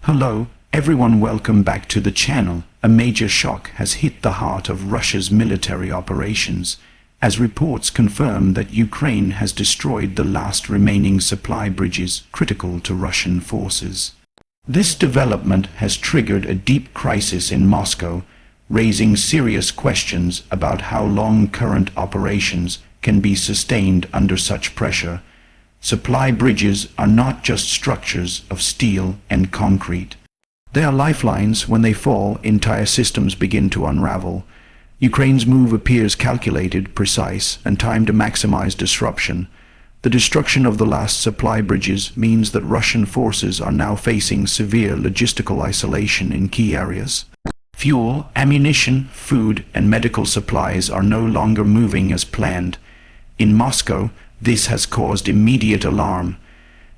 Hello, everyone, welcome back to the channel. A major shock has hit the heart of Russia's military operations, as reports confirm that Ukraine has destroyed the last remaining supply bridges critical to Russian forces. This development has triggered a deep crisis in Moscow, raising serious questions about how long current operations can be sustained under such pressure. Supply bridges are not just structures of steel and concrete. They are lifelines. When they fall, entire systems begin to unravel. Ukraine's move appears calculated, precise, and timed to maximize disruption. The destruction of the last supply bridges means that Russian forces are now facing severe logistical isolation in key areas. Fuel, ammunition, food, and medical supplies are no longer moving as planned. In Moscow, this has caused immediate alarm.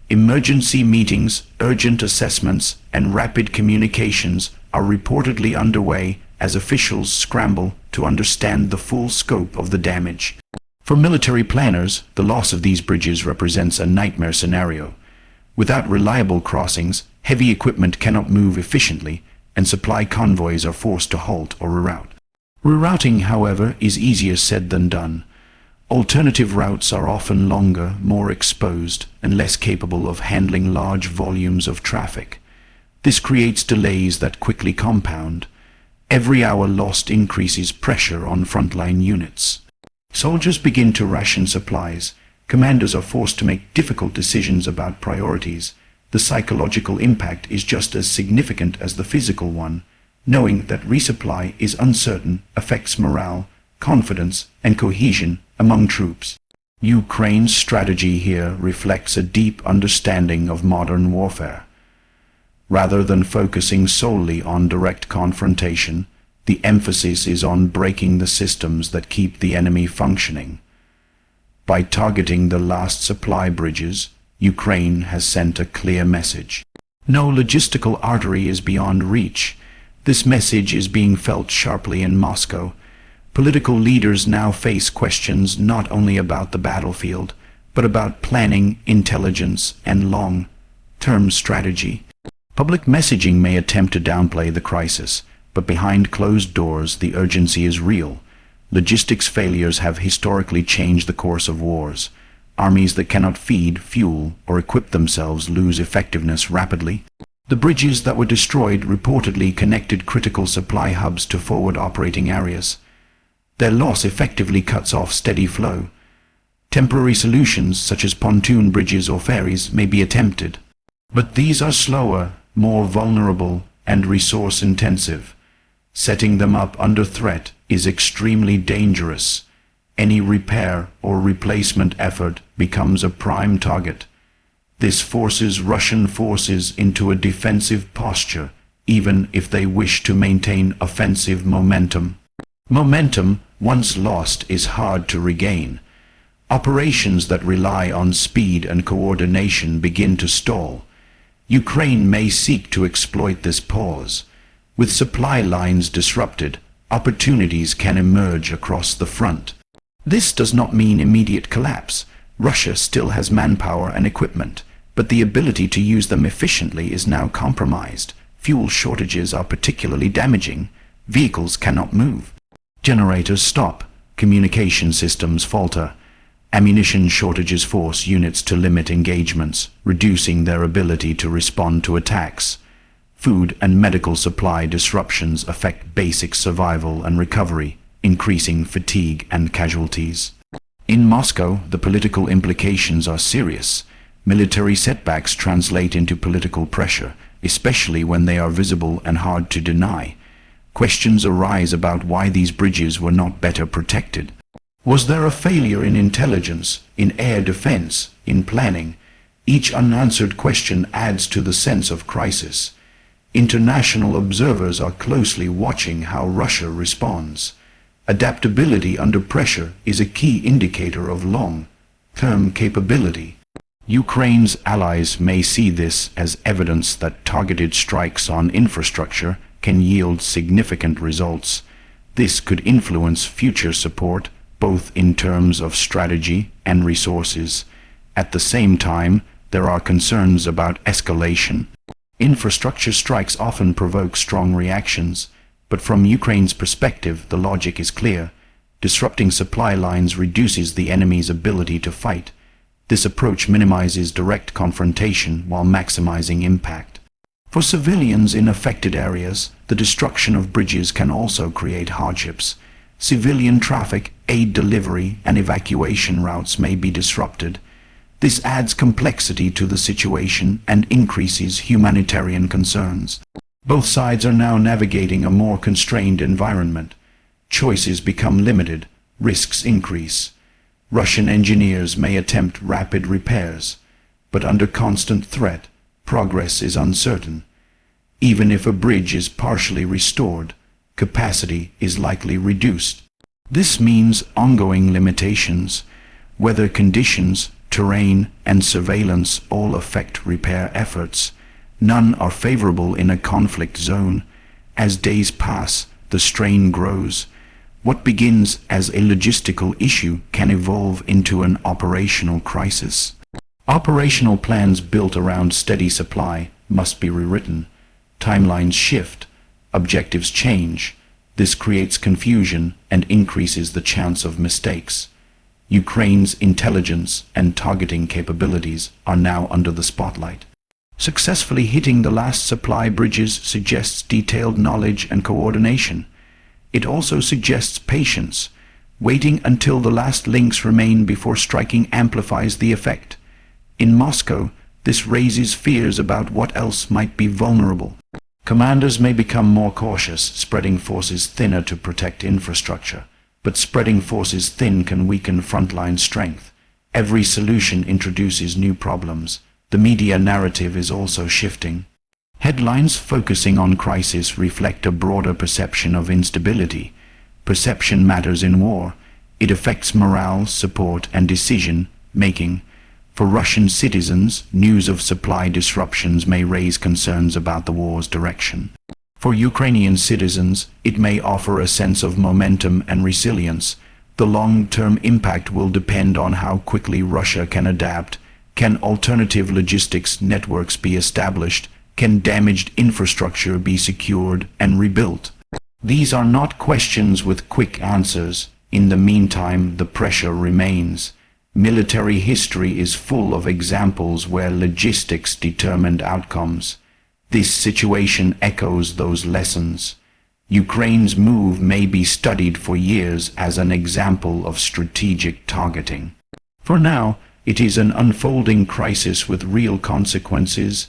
Emergency meetings, urgent assessments, and rapid communications are reportedly underway as officials scramble to understand the full scope of the damage. For military planners, the loss of these bridges represents a nightmare scenario. Without reliable crossings, heavy equipment cannot move efficiently, and supply convoys are forced to halt or reroute. Rerouting, however, is easier said than done. Alternative routes are often longer, more exposed, and less capable of handling large volumes of traffic. This creates delays that quickly compound. Every hour lost increases pressure on frontline units. Soldiers begin to ration supplies. Commanders are forced to make difficult decisions about priorities. The psychological impact is just as significant as the physical one. Knowing that resupply is uncertain affects morale, confidence, and cohesion among troops. Ukraine's strategy here reflects a deep understanding of modern warfare. Rather than focusing solely on direct confrontation, the emphasis is on breaking the systems that keep the enemy functioning. By targeting the last supply bridges, Ukraine has sent a clear message. No logistical artery is beyond reach. This message is being felt sharply in Moscow. Political leaders now face questions not only about the battlefield, but about planning, intelligence, and long-term strategy. Public messaging may attempt to downplay the crisis, but behind closed doors the urgency is real. Logistics failures have historically changed the course of wars. Armies that cannot feed, fuel, or equip themselves lose effectiveness rapidly. The bridges that were destroyed reportedly connected critical supply hubs to forward operating areas. Their loss effectively cuts off steady flow. Temporary solutions such as pontoon bridges or ferries may be attempted, but these are slower, more vulnerable, and resource-intensive. Setting them up under threat is extremely dangerous. Any repair or replacement effort becomes a prime target. This forces Russian forces into a defensive posture, even if they wish to maintain offensive momentum. Momentum, once lost, is hard to regain. Operations that rely on speed and coordination begin to stall. Ukraine may seek to exploit this pause. With supply lines disrupted, opportunities can emerge across the front. This does not mean immediate collapse. Russia still has manpower and equipment, but the ability to use them efficiently is now compromised. Fuel shortages are particularly damaging. Vehicles cannot move. Generators stop, communication systems falter, ammunition shortages force units to limit engagements, reducing their ability to respond to attacks. Food and medical supply disruptions affect basic survival and recovery, increasing fatigue and casualties. In Moscow, the political implications are serious. Military setbacks translate into political pressure, especially when they are visible and hard to deny. Questions arise about why these bridges were not better protected. Was there a failure in intelligence, in air defense, in planning? Each unanswered question adds to the sense of crisis. International observers are closely watching how Russia responds. Adaptability under pressure is a key indicator of long-term capability. Ukraine's allies may see this as evidence that targeted strikes on infrastructure can yield significant results. This could influence future support, both in terms of strategy and resources. At the same time, there are concerns about escalation. Infrastructure strikes often provoke strong reactions, but from Ukraine's perspective, the logic is clear. Disrupting supply lines reduces the enemy's ability to fight. This approach minimizes direct confrontation while maximizing impact. For civilians in affected areas, the destruction of bridges can also create hardships. Civilian traffic, aid delivery, and evacuation routes may be disrupted. This adds complexity to the situation and increases humanitarian concerns. Both sides are now navigating a more constrained environment. Choices become limited, risks increase. Russian engineers may attempt rapid repairs, but under constant threat, progress is uncertain. Even if a bridge is partially restored, capacity is likely reduced. This means ongoing limitations. Weather conditions, terrain, and surveillance all affect repair efforts. None are favorable in a conflict zone. As days pass, the strain grows. What begins as a logistical issue can evolve into an operational crisis. Operational plans built around steady supply must be rewritten. Timelines shift, objectives change. This creates confusion and increases the chance of mistakes. Ukraine's intelligence and targeting capabilities are now under the spotlight. Successfully hitting the last supply bridges suggests detailed knowledge and coordination. It also suggests patience. Waiting until the last links remain before striking amplifies the effect. In Moscow, this raises fears about what else might be vulnerable. Commanders may become more cautious, spreading forces thinner to protect infrastructure. But spreading forces thin can weaken frontline strength. Every solution introduces new problems. The media narrative is also shifting. Headlines focusing on crisis reflect a broader perception of instability. Perception matters in war. It affects morale, support, and decision-making. For Russian citizens, news of supply disruptions may raise concerns about the war's direction. For Ukrainian citizens, it may offer a sense of momentum and resilience. The long-term impact will depend on how quickly Russia can adapt. Can alternative logistics networks be established? Can damaged infrastructure be secured and rebuilt? These are not questions with quick answers. In the meantime, the pressure remains. Military history is full of examples where logistics determined outcomes. This situation echoes those lessons. Ukraine's move may be studied for years as an example of strategic targeting. For now, it is an unfolding crisis with real consequences.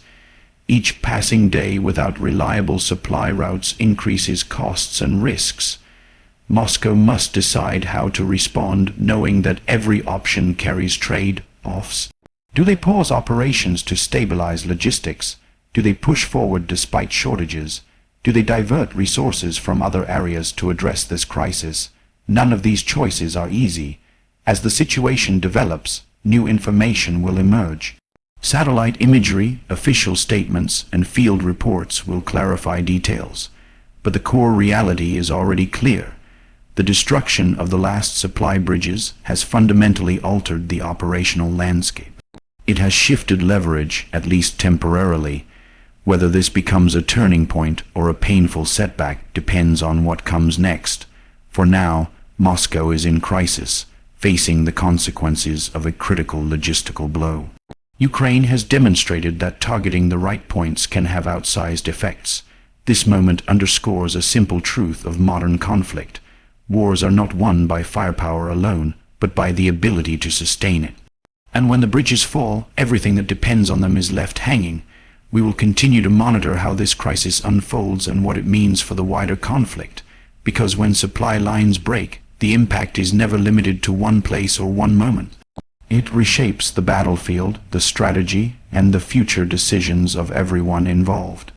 Each passing day without reliable supply routes increases costs and risks. Moscow must decide how to respond, knowing that every option carries trade-offs. Do they pause operations to stabilize logistics? Do they push forward despite shortages? Do they divert resources from other areas to address this crisis? None of these choices are easy. As the situation develops, new information will emerge. Satellite imagery, official statements, and field reports will clarify details. But the core reality is already clear. The destruction of the last supply bridges has fundamentally altered the operational landscape. It has shifted leverage, at least temporarily. Whether this becomes a turning point or a painful setback depends on what comes next. For now, Moscow is in crisis, facing the consequences of a critical logistical blow. Ukraine has demonstrated that targeting the right points can have outsized effects. This moment underscores a simple truth of modern conflict. Wars are not won by firepower alone, but by the ability to sustain it. And when the bridges fall, everything that depends on them is left hanging. We will continue to monitor how this crisis unfolds and what it means for the wider conflict, because when supply lines break, the impact is never limited to one place or one moment. It reshapes the battlefield, the strategy, and the future decisions of everyone involved.